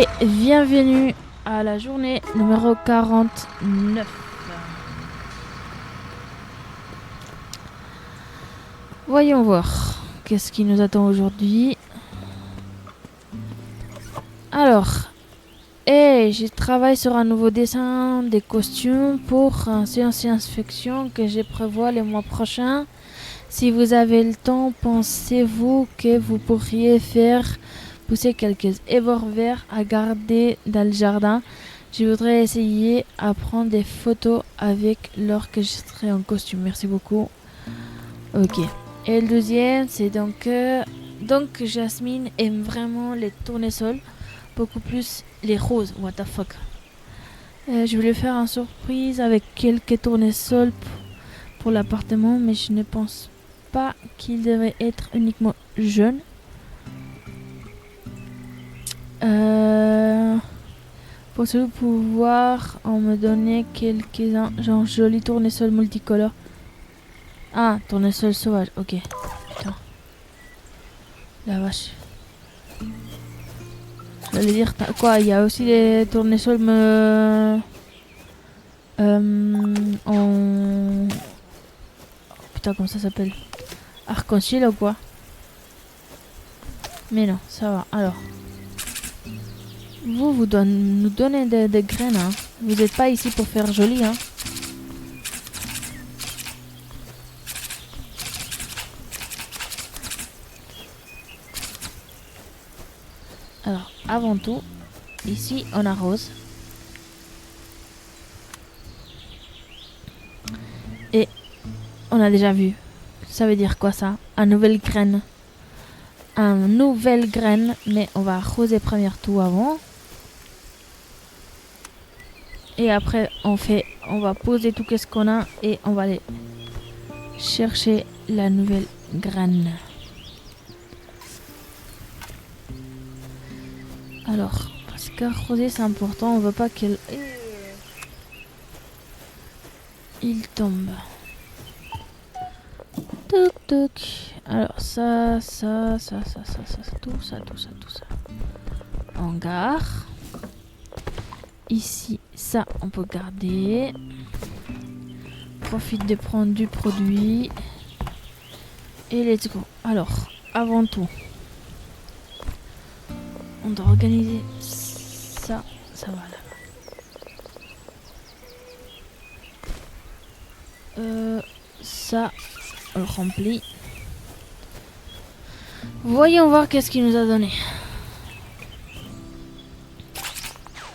Et bienvenue à la journée numéro 49. Voyons voir qu'est-ce qui nous attend aujourd'hui. Alors, je travaille sur un nouveau dessin des costumes pour un séance science-fiction que je prévois le mois prochain. Si vous avez le temps, pensez-vous que vous pourriez faire pousser quelques ébors verts à garder dans le jardin? Je voudrais essayer à prendre des photos avec lors que je serai en costume. Merci beaucoup. Ok. Et le deuxième, c'est donc Jasmine aime vraiment les tournesols, beaucoup plus les roses. What the fuck. Je voulais faire une surprise avec quelques tournesols pour l'appartement, mais je ne pense pas qu'il devrait être uniquement jaune. Pensez-vous pouvoir en me donner quelques-uns, genre jolis tournesols multicolores? Ah, tournesol sauvage, ok. Putain. La vache. J'allais dire quoi, il y a aussi des tournesols en... Putain, comment ça s'appelle? Arc-en-ciel ou quoi? Mais non, ça va. Alors, vous nous donnez des graines, hein. Vous n'êtes pas ici pour faire joli, hein. Alors, avant tout, ici, on arrose. Et on a déjà vu. Ça veut dire quoi ça? Un nouvel graine. Un nouvelle graine, mais on va arroser première tout avant. Et après, on va poser tout ce qu'on a et on va aller chercher la nouvelle graine. Alors, parce qu'arroser c'est important, on veut pas qu'elle il tombe. Touc touc. Alors ça, tout ça. On garde. Ici, ça, on peut garder. Profite de prendre du produit. Et let's go. Alors, avant tout, on doit organiser ça. Ça va là. Ça, on le remplit. Voyons voir qu'est-ce qu'il nous a donné.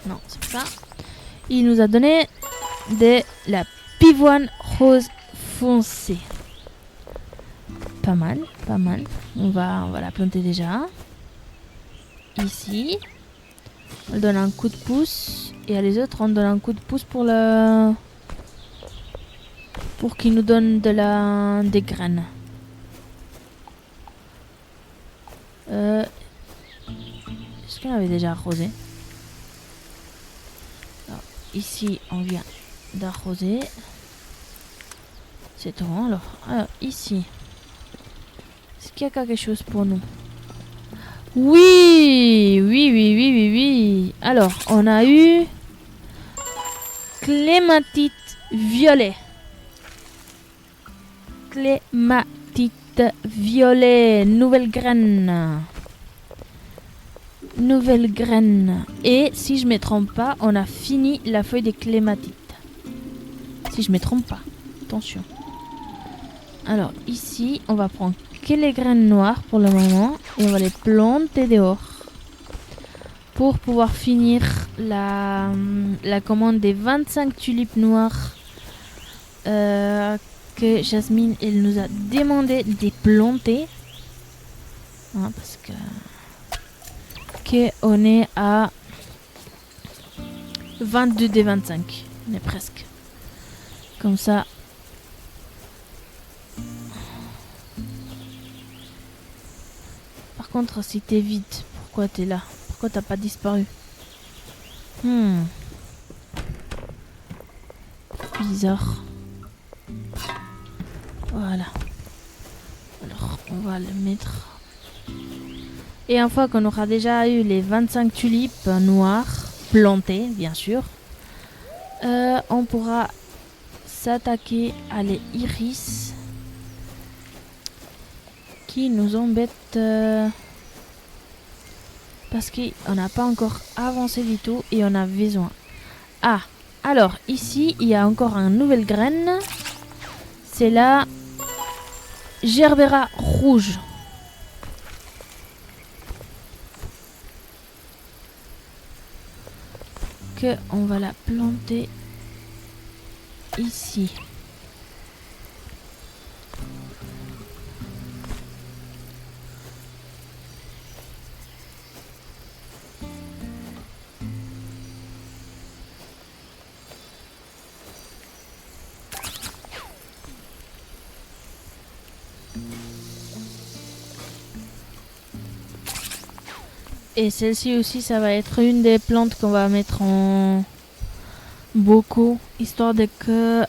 Non, c'est pas ça. Il nous a donné de la pivoine rose foncée. Pas mal. On va la planter déjà. Ici. On donne un coup de pouce. Et à les autres, on donne un coup de pouce pour qu'ils nous donnent des graines. Est-ce qu'on avait déjà arrosé? Alors, ici, on vient d'arroser. C'est tout. Alors, ici. Est-ce qu'il y a quelque chose pour nous? Oui. Alors, on a eu clématite violet. Nouvelle graine. Et si je me trompe pas, on a fini la feuille des clématites. Si je me trompe pas. Attention. Alors ici, on va prendre que les graines noires pour le moment. Et on va les planter dehors. Pour pouvoir finir la commande des 25 tulipes noires. Que Jasmine, elle nous a demandé de planter. Hein, parce que on est à 22 des 25. On est presque. Comme ça. Par contre, si t'es vide, pourquoi t'es là? Pourquoi t'as pas disparu? Bizarre. Voilà. Alors, on va le mettre Et une fois qu'on aura déjà eu les 25 tulipes noires, plantées bien sûr, on pourra s'attaquer à les iris qui nous embêtent parce qu'on n'a pas encore avancé du tout et on a besoin. Ah, alors ici il y a encore une nouvelle graine, c'est la gerbera rouge. Que on va la planter ici. Et celle-ci aussi, ça va être une des plantes qu'on va mettre en beaucoup, histoire de que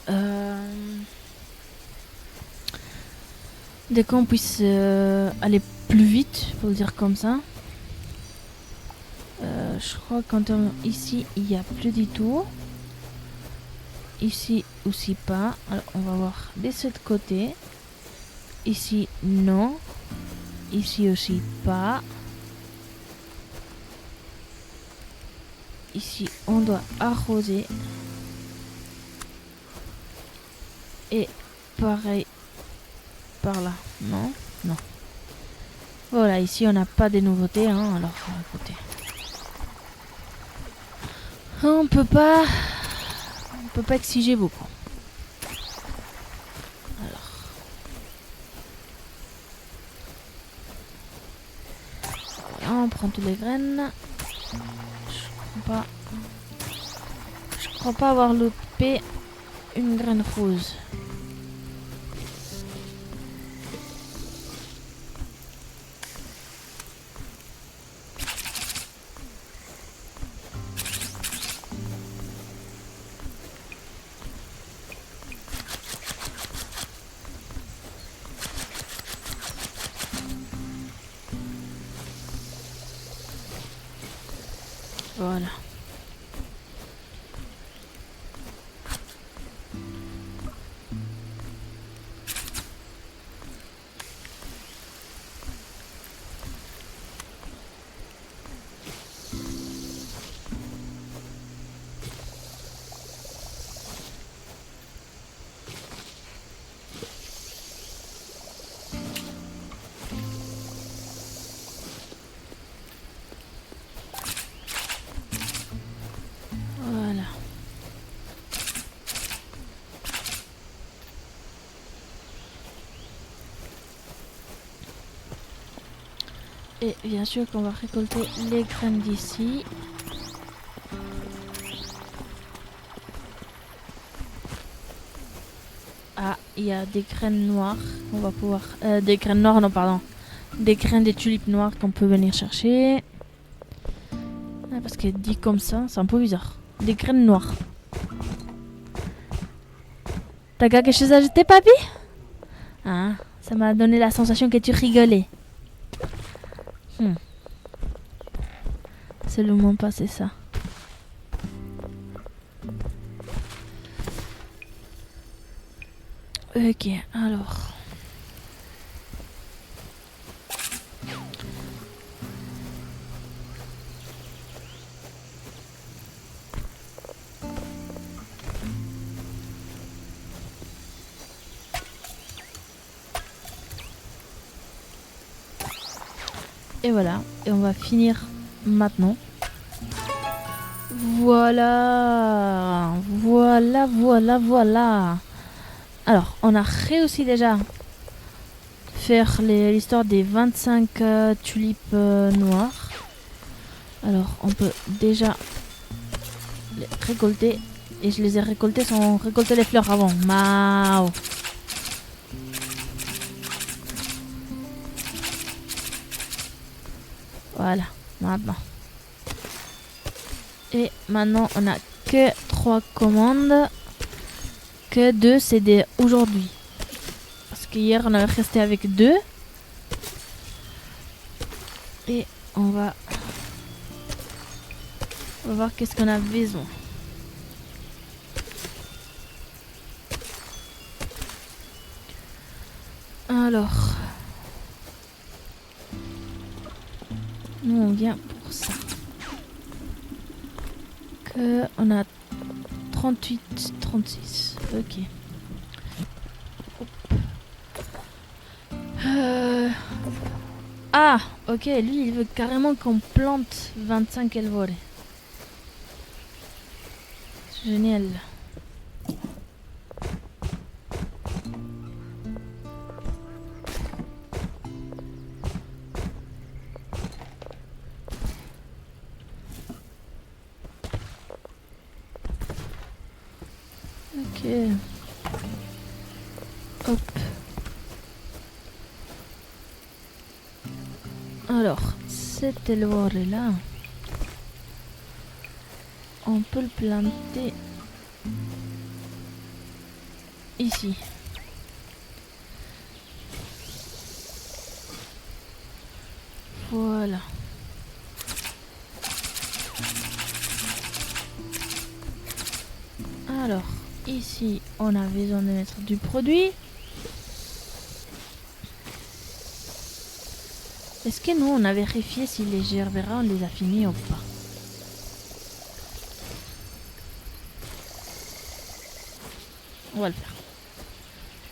dès qu'on puisse aller plus vite, pour le dire comme ça. Je crois ici il n'y a plus du tout. Ici aussi pas. Alors on va voir de ce côté. Ici non. Ici aussi pas. Ici on doit arroser. Et pareil par là. Non, non. Voilà, ici on n'a pas de nouveautés, hein, alors écoutez. On peut pas exiger beaucoup. Alors. Voilà, on prend toutes les graines. Je crois pas avoir loupé une graine rose. Voilà. Voilà. Et bien sûr qu'on va récolter les graines d'ici. Ah, il y a des graines noires qu'on va pouvoir... des graines noires, non pardon. Des graines de tulipes noires qu'on peut venir chercher. Ah, parce que dit comme ça, c'est un peu bizarre. Des graines noires. T'as quelque chose à ajouter, papy? Ah, ça m'a donné la sensation que tu rigolais. Absolument pas, c'est ça. Ok, alors. Et voilà, et on va finir maintenant. Voilà, voilà, voilà, voilà. Alors, on a réussi déjà à faire l'histoire des 25 tulipes noires. Alors, on peut déjà les récolter. Et je les ai récoltées sans récolter les fleurs avant. Mao. Voilà, maintenant. Et maintenant, on a que 3 commandes. Que 2, c'est des aujourd'hui. Parce qu'hier, on avait resté avec 2. Et on va voir qu'est-ce qu'on a besoin. Alors, nous on vient pour ça. Que on a 38, 36. Ok. Ah, ok, lui il veut carrément qu'on plante 25 elvore. Génial. Ok. Hop. Alors, cet elvore là, on peut le planter ici. Voilà. Alors, ici, on a besoin de mettre du produit. Est-ce que nous, on a vérifié si les gerbera, on les a finis ou pas? On va le faire.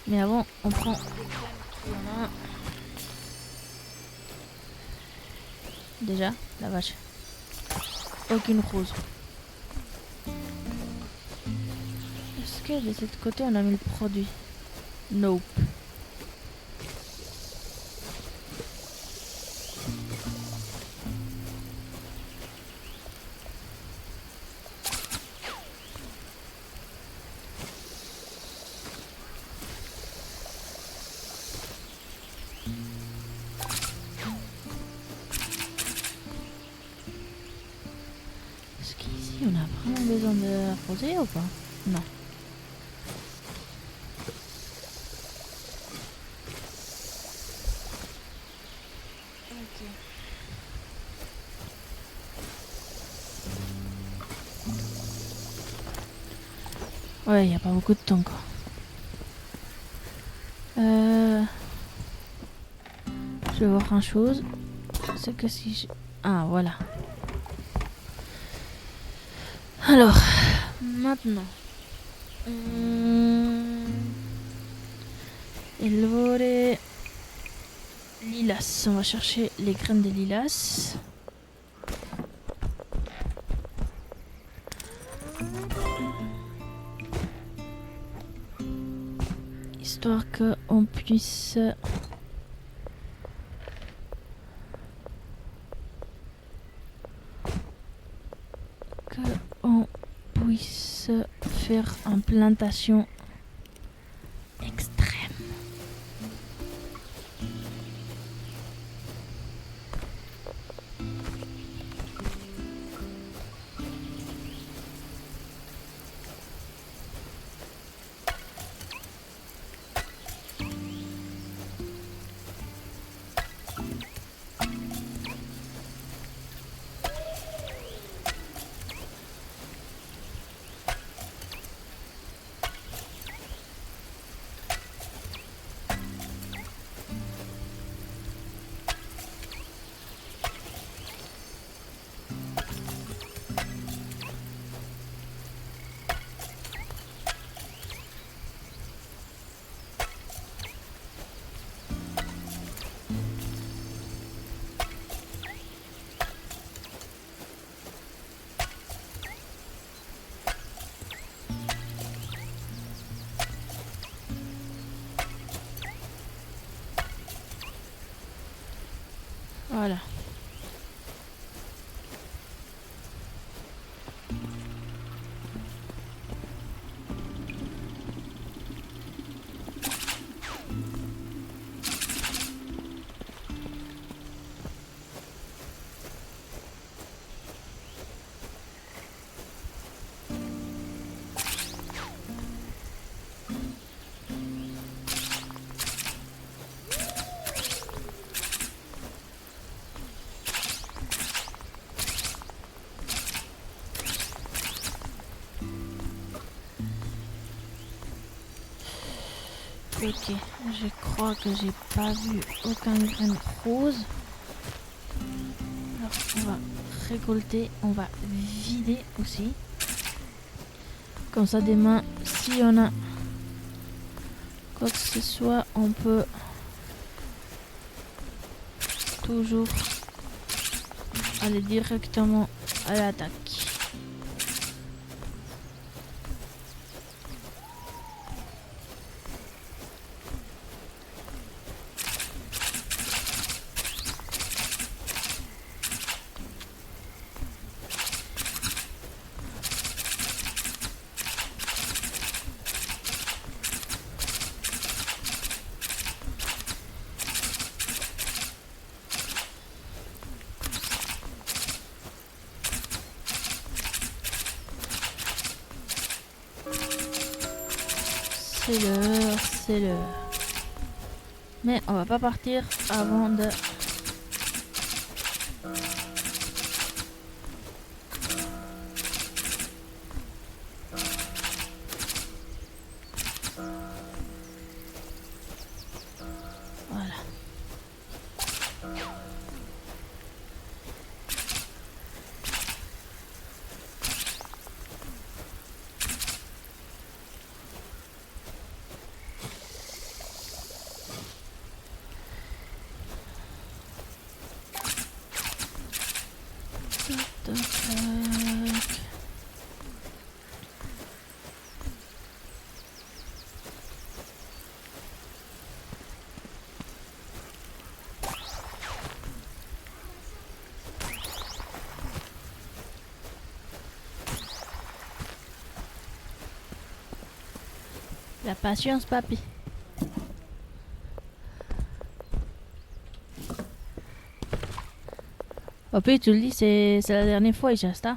Mais avant, on prend... Déjà, la vache. Aucune rose. Est-ce que de cet côté, on a mis le produit? Nope. Est-ce qu'ici, on a vraiment besoin de arroser ou pas? Non. Ouais, il n'y a pas beaucoup de temps quoi. Je vais voir une chose. C'est que si je... Ah, voilà. Alors, maintenant. Elvore lilas. On va chercher les graines de lilas. Histoire qu'on puisse... qu'on puisse faire une plantation extrême. Voilà. Ok, je crois que j'ai pas vu aucun grain rose. Alors on va récolter, on va vider aussi. Comme ça demain, si on a quoi que ce soit, on peut toujours aller directement à l'attaque. C'est l'heure, c'est l'heure. Mais on va pas partir avant de... Voilà. Tac, tac. La patience, papy. Papy, tu le dis, c'est la dernière fois, et ça.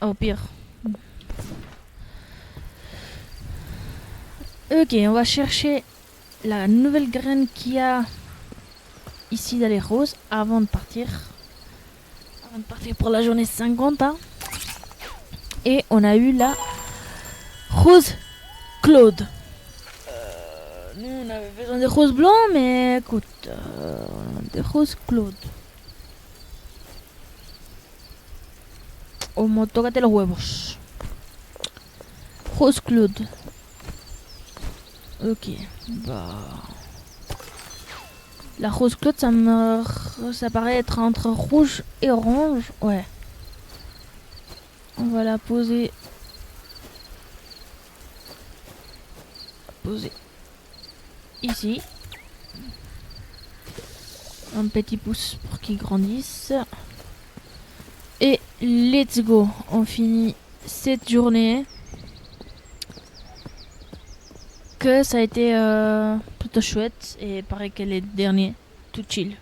Au pire. Ok, on va chercher la nouvelle graine qu'il y a ici dans les roses avant de partir. Avant de partir pour la journée 50. Hein. Et on a eu la rose Claude. Nous, on avait besoin de roses blancs, mais écoute, on a des roses Claude. Oh, me tócate los huevos. Rose Claude. Ok, bah... La rose Claude, ça paraît être entre rouge et orange. Ouais. On va la poser... ici. Un petit pouce pour qu'il grandisse. Et let's go. On finit cette journée. Que ça a été plutôt chouette. Et pareil que les derniers. Tout chill.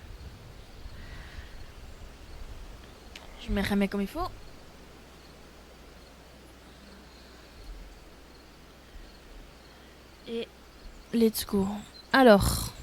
Je me remets comme il faut. Et let's go. Alors...